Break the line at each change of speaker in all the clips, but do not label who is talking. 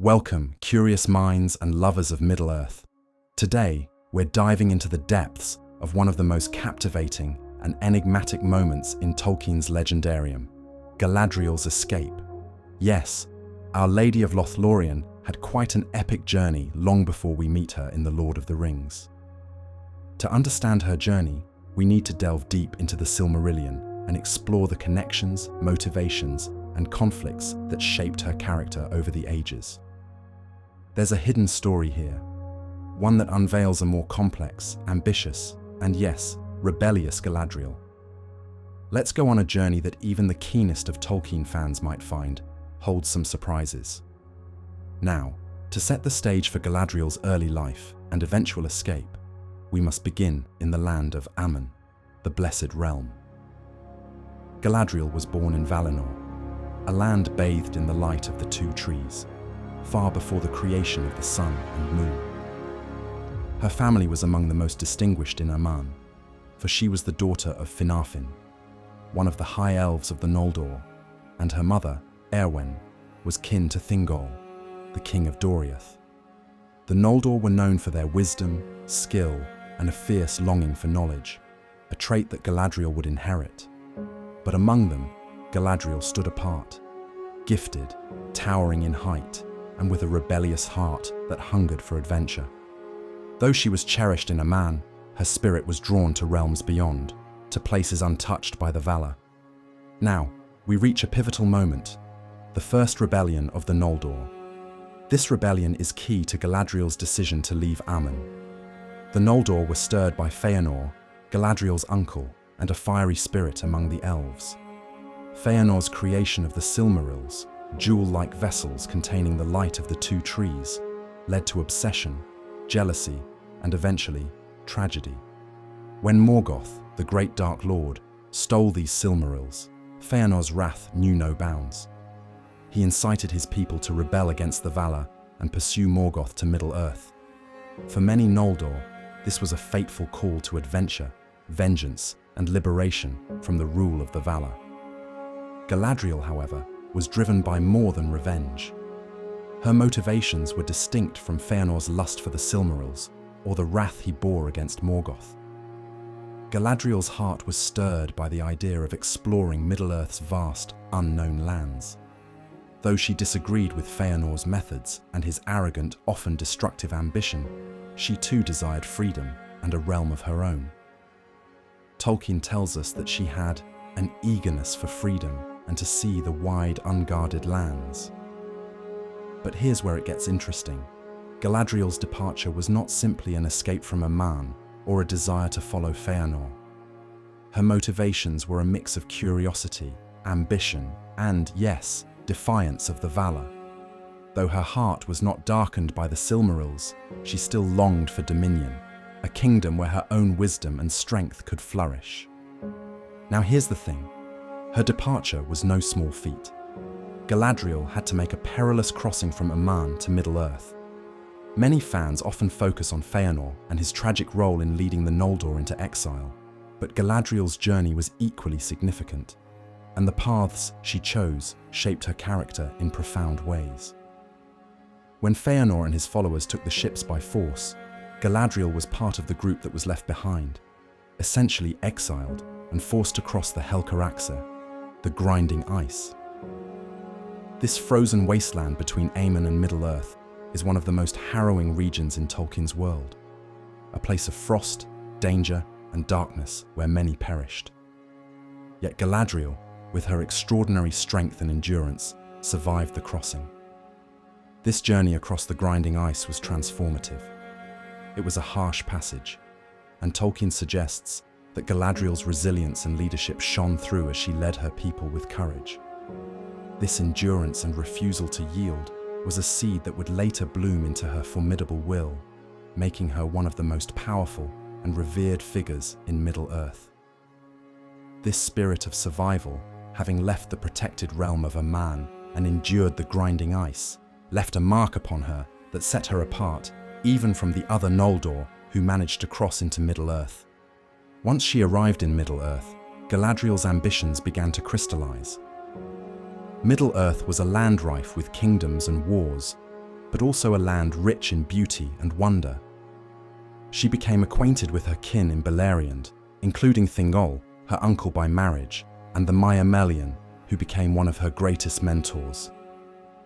Welcome, curious minds and lovers of Middle-earth. Today, we're diving into the depths of one of the most captivating and enigmatic moments in Tolkien's legendarium, Galadriel's escape. Yes, Our Lady of Lothlorien had quite an epic journey long before we meet her in The Lord of the Rings. To understand her journey, we need to delve deep into the Silmarillion and explore the connections, motivations, and conflicts that shaped her character over the ages. There's a hidden story here, one that unveils a more complex, ambitious, and yes, rebellious Galadriel. Let's go on a journey that even the keenest of Tolkien fans might find holds some surprises. Now, to set the stage for Galadriel's early life and eventual escape, we must begin in the land of Aman, the Blessed Realm. Galadriel was born in Valinor, a land bathed in the light of the two trees, far before the creation of the sun and moon. Her family was among the most distinguished in Aman, for she was the daughter of Finarfin, one of the high elves of the Noldor, and her mother, Érwen, was kin to Thingol, the king of Doriath. The Noldor were known for their wisdom, skill, and a fierce longing for knowledge, a trait that Galadriel would inherit. But among them, Galadriel stood apart, gifted, towering in height, and with a rebellious heart that hungered for adventure. Though she was cherished in Aman, her spirit was drawn to realms beyond, to places untouched by the Valar. Now, we reach a pivotal moment, the first rebellion of the Noldor. This rebellion is key to Galadriel's decision to leave Aman. The Noldor were stirred by Feanor, Galadriel's uncle, and a fiery spirit among the elves. Feanor's creation of the Silmarils, jewel-like vessels containing the light of the two trees, led to obsession, jealousy, and eventually, tragedy. When Morgoth, the Great Dark Lord, stole these Silmarils, Feanor's wrath knew no bounds. He incited his people to rebel against the Valar and pursue Morgoth to Middle-earth. For many Noldor, this was a fateful call to adventure, vengeance, and liberation from the rule of the Valar. Galadriel, however, was driven by more than revenge. Her motivations were distinct from Feanor's lust for the Silmarils or the wrath he bore against Morgoth. Galadriel's heart was stirred by the idea of exploring Middle-earth's vast, unknown lands. Though she disagreed with Feanor's methods and his arrogant, often destructive ambition, she too desired freedom and a realm of her own. Tolkien tells us that she had an eagerness for freedom and to see the wide, unguarded lands. But here's where it gets interesting. Galadriel's departure was not simply an escape from Aman or a desire to follow Feanor. Her motivations were a mix of curiosity, ambition, and, yes, defiance of the Valar. Though her heart was not darkened by the Silmarils, she still longed for dominion, a kingdom where her own wisdom and strength could flourish. Now here's the thing. Her departure was no small feat. Galadriel had to make a perilous crossing from Aman to Middle-earth. Many fans often focus on Feanor and his tragic role in leading the Noldor into exile, but Galadriel's journey was equally significant, and the paths she chose shaped her character in profound ways. When Feanor and his followers took the ships by force, Galadriel was part of the group that was left behind, essentially exiled and forced to cross the Helcaraxë, the grinding ice. This frozen wasteland between Aman and Middle-earth is one of the most harrowing regions in Tolkien's world, a place of frost, danger, and darkness where many perished. Yet Galadriel, with her extraordinary strength and endurance, survived the crossing. This journey across the grinding ice was transformative. It was a harsh passage, and Tolkien suggests that Galadriel's resilience and leadership shone through as she led her people with courage. This endurance and refusal to yield was a seed that would later bloom into her formidable will, making her one of the most powerful and revered figures in Middle-earth. This spirit of survival, having left the protected realm of Aman and endured the grinding ice, left a mark upon her that set her apart even from the other Noldor who managed to cross into Middle-earth. Once she arrived in Middle-earth, Galadriel's ambitions began to crystallize. Middle-earth was a land rife with kingdoms and wars, but also a land rich in beauty and wonder. She became acquainted with her kin in Beleriand, including Thingol, her uncle by marriage, and the Maya Melian, who became one of her greatest mentors.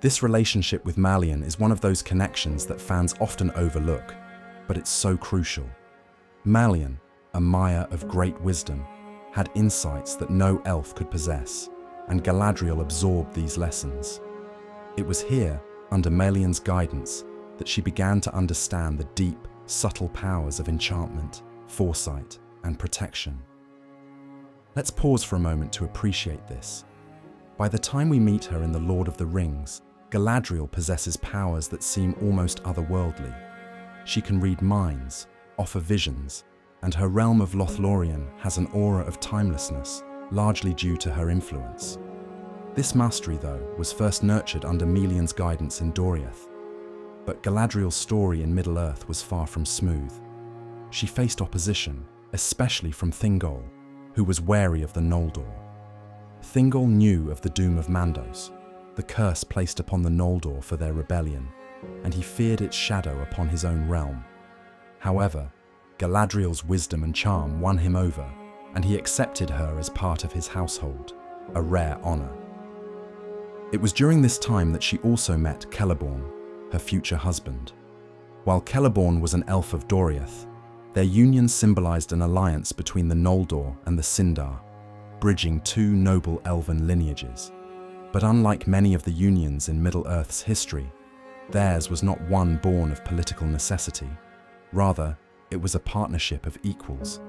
This relationship with Malian is one of those connections that fans often overlook, but it's so crucial. Malian, a Maya of great wisdom, had insights that no elf could possess, and Galadriel absorbed these lessons. It was here, under Malian's guidance, that she began to understand the deep, subtle powers of enchantment, foresight, and protection. Let's pause for a moment to appreciate this. By the time we meet her in The Lord of the Rings, Galadriel possesses powers that seem almost otherworldly. She can read minds, offer visions, and her realm of Lothlorien has an aura of timelessness, largely due to her influence. This mastery, though, was first nurtured under Melian's guidance in Doriath. But Galadriel's story in Middle-earth was far from smooth. She faced opposition, especially from Thingol, who was wary of the Noldor. Thingol knew of the doom of Mandos, the curse placed upon the Noldor for their rebellion, and he feared its shadow upon his own realm. However, Galadriel's wisdom and charm won him over, and he accepted her as part of his household, a rare honor. It was during this time that she also met Celeborn, her future husband. While Celeborn was an elf of Doriath, their union symbolized an alliance between the Noldor and the Sindar, bridging two noble elven lineages. But unlike many of the unions in Middle-earth's history, theirs was not one born of political necessity. Rather, it was a partnership of equals,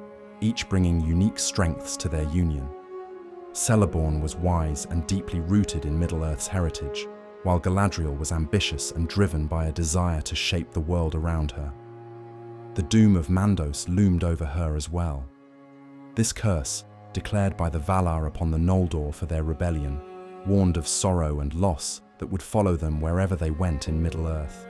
each bringing unique strengths to their union. Celeborn was wise and deeply rooted in Middle-earth's heritage, while Galadriel was ambitious and driven by a desire to shape the world around her. The doom of Mandos loomed over her as well. This curse, declared by the Valar upon the Noldor for their rebellion, warned of sorrow and loss that would follow them wherever they went in Middle-earth.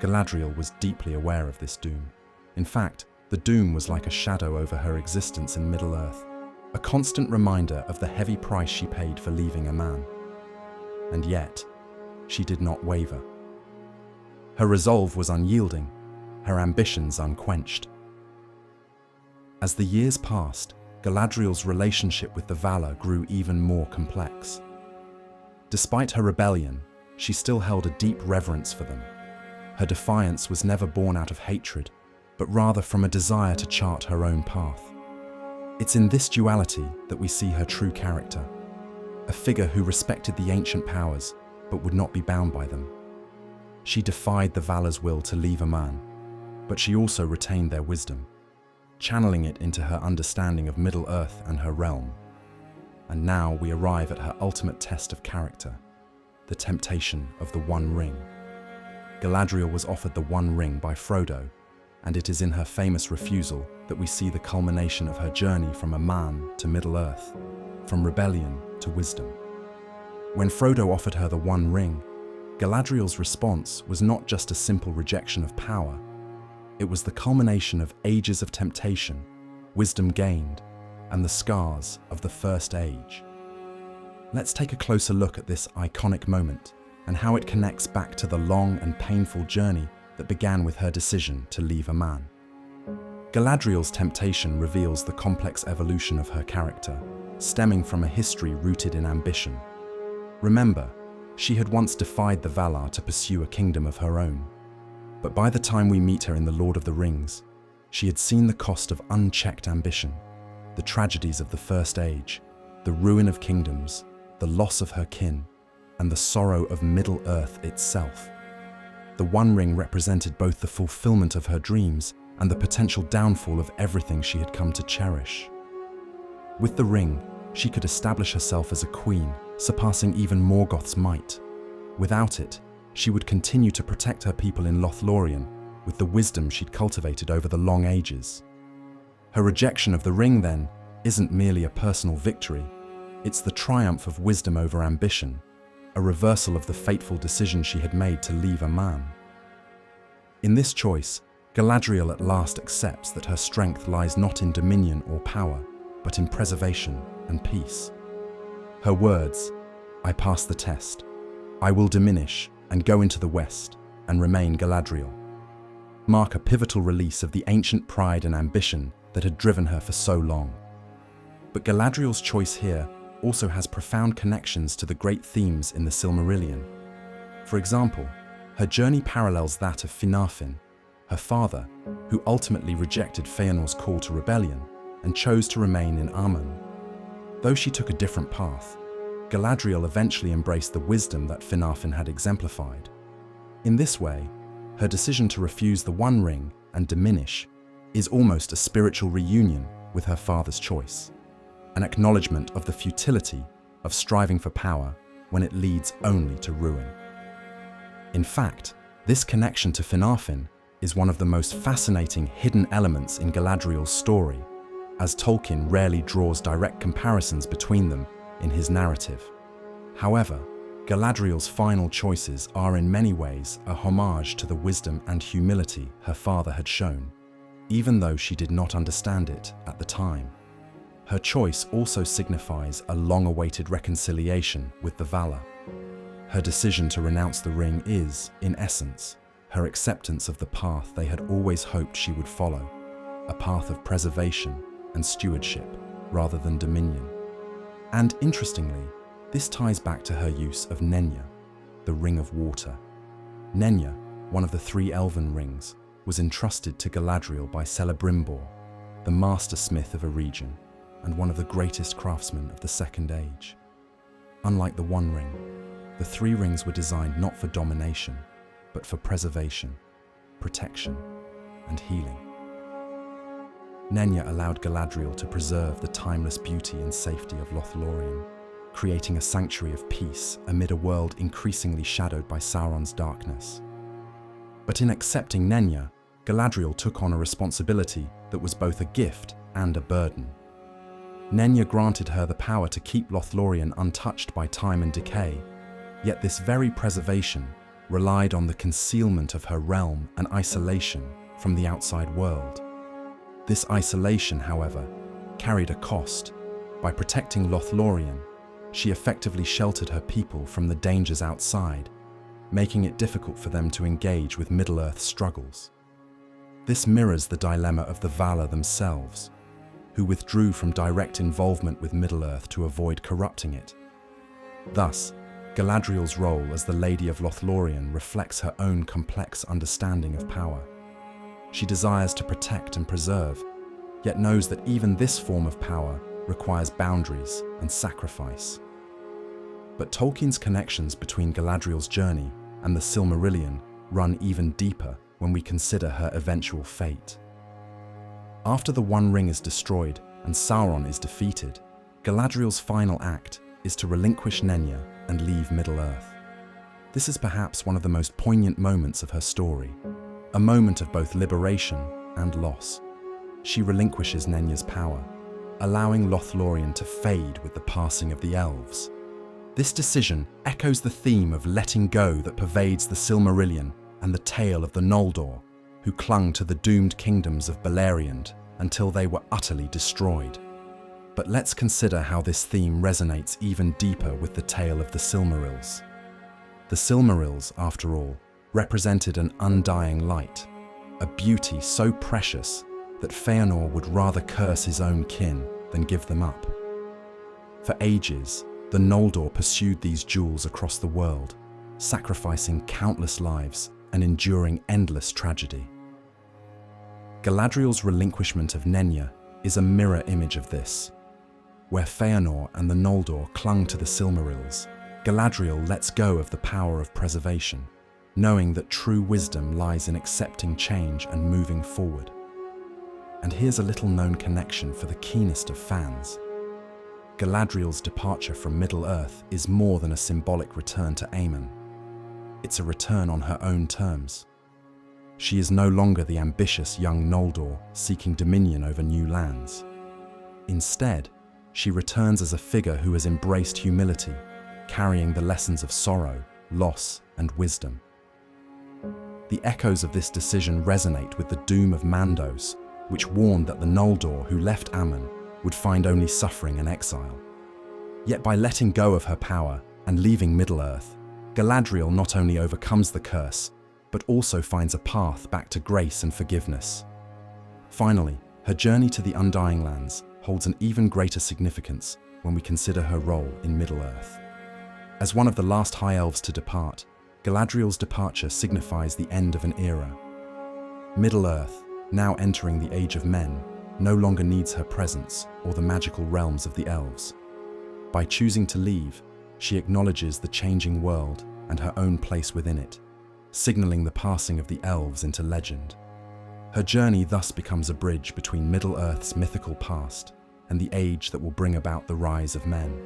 Galadriel was deeply aware of this doom. In fact, the doom was like a shadow over her existence in Middle-earth, a constant reminder of the heavy price she paid for leaving a man. And yet, she did not waver. Her resolve was unyielding, her ambitions unquenched. As the years passed, Galadriel's relationship with the Valar grew even more complex. Despite her rebellion, she still held a deep reverence for them. Her defiance was never born out of hatred, but rather from a desire to chart her own path. It's in this duality that we see her true character, a figure who respected the ancient powers, but would not be bound by them. She defied the Valar's will to leave a man, but she also retained their wisdom, channeling it into her understanding of Middle-earth and her realm. And now we arrive at her ultimate test of character, the temptation of the One Ring. Galadriel was offered the One Ring by Frodo, and it is in her famous refusal that we see the culmination of her journey from a man to Middle-earth, from rebellion to wisdom. When Frodo offered her the One Ring, Galadriel's response was not just a simple rejection of power. It was the culmination of ages of temptation, wisdom gained, and the scars of the First Age. Let's take a closer look at this iconic moment and how it connects back to the long and painful journey that began with her decision to leave a man. Galadriel's temptation reveals the complex evolution of her character, stemming from a history rooted in ambition. Remember, she had once defied the Valar to pursue a kingdom of her own. But by the time we meet her in The Lord of the Rings, she had seen the cost of unchecked ambition, the tragedies of the First Age, the ruin of kingdoms, the loss of her kin, and the sorrow of Middle-earth itself. The One Ring represented both the fulfillment of her dreams and the potential downfall of everything she had come to cherish. With the ring, she could establish herself as a queen, surpassing even Morgoth's might. Without it, she would continue to protect her people in Lothlorien with the wisdom she'd cultivated over the long ages. Her rejection of the ring, then, isn't merely a personal victory. It's the triumph of wisdom over ambition, a reversal of the fateful decision she had made to leave a man. In this choice, Galadriel at last accepts that her strength lies not in dominion or power, but in preservation and peace. Her words, "I pass the test. I will diminish and go into the west," and remain Galadriel, mark a pivotal release of the ancient pride and ambition that had driven her for so long. But Galadriel's choice here also has profound connections to the great themes in the Silmarillion. For example, her journey parallels that of Finarfin, her father, who ultimately rejected Feanor's call to rebellion and chose to remain in Aman. Though she took a different path, Galadriel eventually embraced the wisdom that Finarfin had exemplified. In this way, her decision to refuse the One Ring and diminish is almost a spiritual reunion with her father's choice, an acknowledgement of the futility of striving for power when it leads only to ruin. In fact, this connection to Finarfin is one of the most fascinating hidden elements in Galadriel's story, as Tolkien rarely draws direct comparisons between them in his narrative. However, Galadriel's final choices are in many ways a homage to the wisdom and humility her father had shown, even though she did not understand it at the time. Her choice also signifies a long-awaited reconciliation with the Valar. Her decision to renounce the ring is, in essence, her acceptance of the path they had always hoped she would follow, a path of preservation and stewardship rather than dominion. And interestingly, this ties back to her use of Nenya, the Ring of Water. Nenya, one of the 3 elven rings, was entrusted to Galadriel by Celebrimbor, the master smith of a region and one of the greatest craftsmen of the Second Age. Unlike the One Ring, the 3 rings were designed not for domination, but for preservation, protection, and healing. Nenya allowed Galadriel to preserve the timeless beauty and safety of Lothlorien, creating a sanctuary of peace amid a world increasingly shadowed by Sauron's darkness. But in accepting Nenya, Galadriel took on a responsibility that was both a gift and a burden. Nenya granted her the power to keep Lothlorien untouched by time and decay, yet this very preservation relied on the concealment of her realm and isolation from the outside world. This isolation, however, carried a cost. By protecting Lothlorien, she effectively sheltered her people from the dangers outside, making it difficult for them to engage with Middle-earth's struggles. This mirrors the dilemma of the Valar themselves, who withdrew from direct involvement with Middle-earth to avoid corrupting it. Thus, Galadriel's role as the Lady of Lothlorien reflects her own complex understanding of power. She desires to protect and preserve, yet knows that even this form of power requires boundaries and sacrifice. But Tolkien's connections between Galadriel's journey and the Silmarillion run even deeper when we consider her eventual fate. After the One Ring is destroyed and Sauron is defeated, Galadriel's final act is to relinquish Nenya and leave Middle-earth. This is perhaps one of the most poignant moments of her story, a moment of both liberation and loss. She relinquishes Nenya's power, allowing Lothlorien to fade with the passing of the elves. This decision echoes the theme of letting go that pervades the Silmarillion and the tale of the Noldor, who clung to the doomed kingdoms of Beleriand until they were utterly destroyed. But let's consider how this theme resonates even deeper with the tale of the Silmarils. The Silmarils, after all, represented an undying light, a beauty so precious that Feanor would rather curse his own kin than give them up. For ages, the Noldor pursued these jewels across the world, sacrificing countless lives and enduring endless tragedy. Galadriel's relinquishment of Nenya is a mirror image of this. Where Feanor and the Noldor clung to the Silmarils, Galadriel lets go of the power of preservation, knowing that true wisdom lies in accepting change and moving forward. And here's a little-known connection for the keenest of fans. Galadriel's departure from Middle-earth is more than a symbolic return to Aman. It's a return on her own terms. She is no longer the ambitious young Noldor seeking dominion over new lands. Instead, she returns as a figure who has embraced humility, carrying the lessons of sorrow, loss, and wisdom. The echoes of this decision resonate with the doom of Mandos, which warned that the Noldor who left Aman would find only suffering and exile. Yet by letting go of her power and leaving Middle-earth, Galadriel not only overcomes the curse, but also finds a path back to grace and forgiveness. Finally, her journey to the Undying Lands holds an even greater significance when we consider her role in Middle-earth. As one of the last High Elves to depart, Galadriel's departure signifies the end of an era. Middle-earth, now entering the Age of Men, no longer needs her presence or the magical realms of the elves. By choosing to leave, she acknowledges the changing world and her own place within it, signaling the passing of the elves into legend. Her journey thus becomes a bridge between Middle-earth's mythical past and the age that will bring about the rise of men,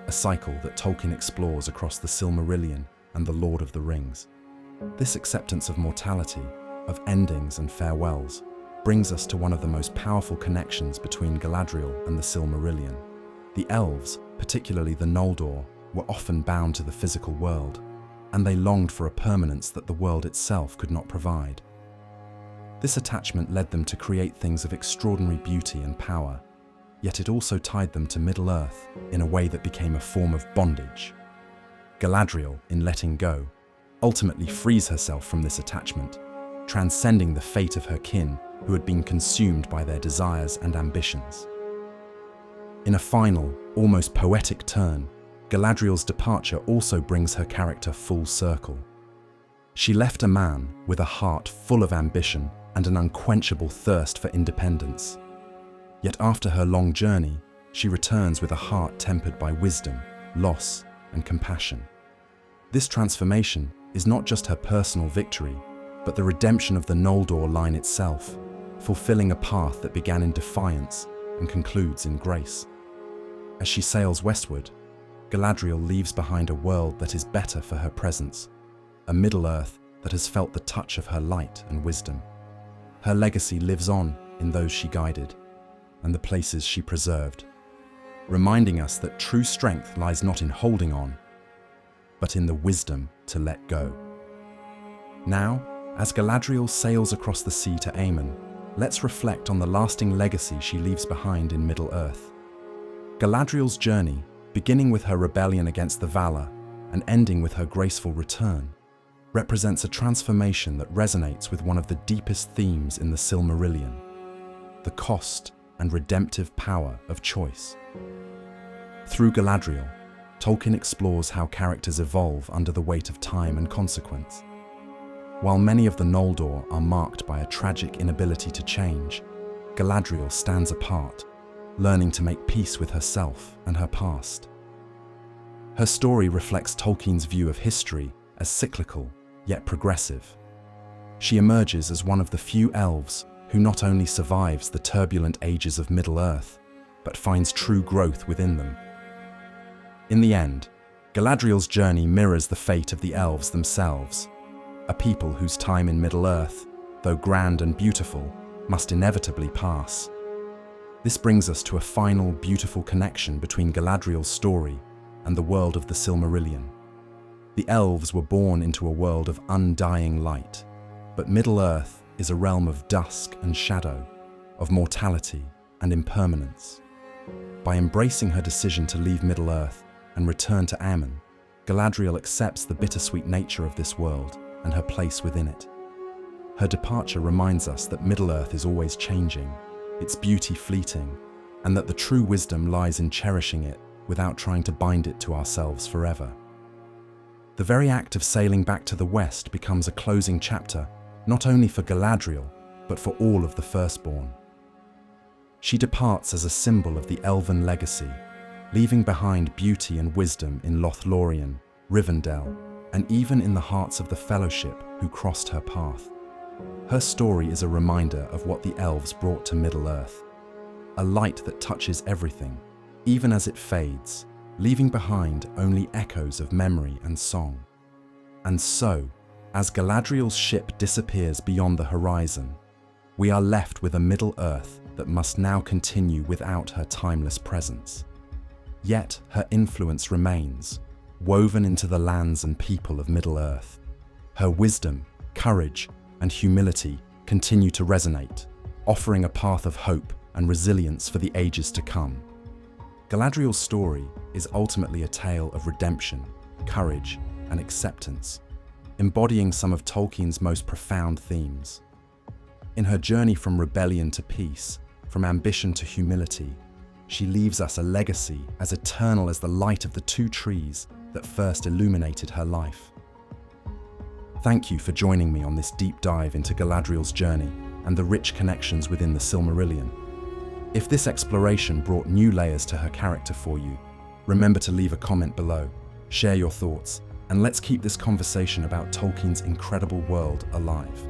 a cycle that Tolkien explores across the Silmarillion and the Lord of the Rings. This acceptance of mortality, of endings and farewells, brings us to one of the most powerful connections between Galadriel and the Silmarillion. The elves, particularly the Noldor, were often bound to the physical world, and they longed for a permanence that the world itself could not provide. This attachment led them to create things of extraordinary beauty and power, yet it also tied them to Middle-earth in a way that became a form of bondage. Galadriel, in letting go, ultimately frees herself from this attachment, transcending the fate of her kin who had been consumed by their desires and ambitions. In a final, almost poetic turn, Galadriel's departure also brings her character full circle. She left a man with a heart full of ambition and an unquenchable thirst for independence. Yet after her long journey, she returns with a heart tempered by wisdom, loss, and compassion. This transformation is not just her personal victory, but the redemption of the Noldor line itself, fulfilling a path that began in defiance and concludes in grace. As she sails westward, Galadriel leaves behind a world that is better for her presence, a Middle-earth that has felt the touch of her light and wisdom. Her legacy lives on in those she guided and the places she preserved, reminding us that true strength lies not in holding on, but in the wisdom to let go. Now, as Galadriel sails across the sea to Aemon, let's reflect on the lasting legacy she leaves behind in Middle-earth. Galadriel's journey, beginning with her rebellion against the Valar and ending with her graceful return, represents a transformation that resonates with one of the deepest themes in the Silmarillion: the cost and redemptive power of choice. Through Galadriel, Tolkien explores how characters evolve under the weight of time and consequence. While many of the Noldor are marked by a tragic inability to change, Galadriel stands apart, learning to make peace with herself and her past. Her story reflects Tolkien's view of history as cyclical, yet progressive. She emerges as one of the few elves who not only survives the turbulent ages of Middle-earth, but finds true growth within them. In the end, Galadriel's journey mirrors the fate of the elves themselves, a people whose time in Middle-earth, though grand and beautiful, must inevitably pass. This brings us to a final beautiful connection between Galadriel's story and the world of the Silmarillion. The elves were born into a world of undying light, but Middle-earth is a realm of dusk and shadow, of mortality and impermanence. By embracing her decision to leave Middle-earth and return to Aemon, Galadriel accepts the bittersweet nature of this world and her place within it. Her departure reminds us that Middle-earth is always changing, its beauty fleeting, and that the true wisdom lies in cherishing it without trying to bind it to ourselves forever. The very act of sailing back to the west becomes a closing chapter, not only for Galadriel, but for all of the Firstborn. She departs as a symbol of the elven legacy, leaving behind beauty and wisdom in Lothlorien, Rivendell, and even in the hearts of the Fellowship who crossed her path. Her story is a reminder of what the elves brought to Middle-earth, a light that touches everything, even as it fades, leaving behind only echoes of memory and song. And so, as Galadriel's ship disappears beyond the horizon, we are left with a Middle-earth that must now continue without her timeless presence. Yet her influence remains, woven into the lands and people of Middle-earth. Her wisdom, courage, and humility continue to resonate, offering a path of hope and resilience for the ages to come. Galadriel's story is ultimately a tale of redemption, courage, and acceptance, embodying some of Tolkien's most profound themes. In her journey from rebellion to peace, from ambition to humility, she leaves us a legacy as eternal as the light of the two trees that first illuminated her life. Thank you for joining me on this deep dive into Galadriel's journey and the rich connections within the Silmarillion. If this exploration brought new layers to her character for you, remember to leave a comment below, share your thoughts, and let's keep this conversation about Tolkien's incredible world alive.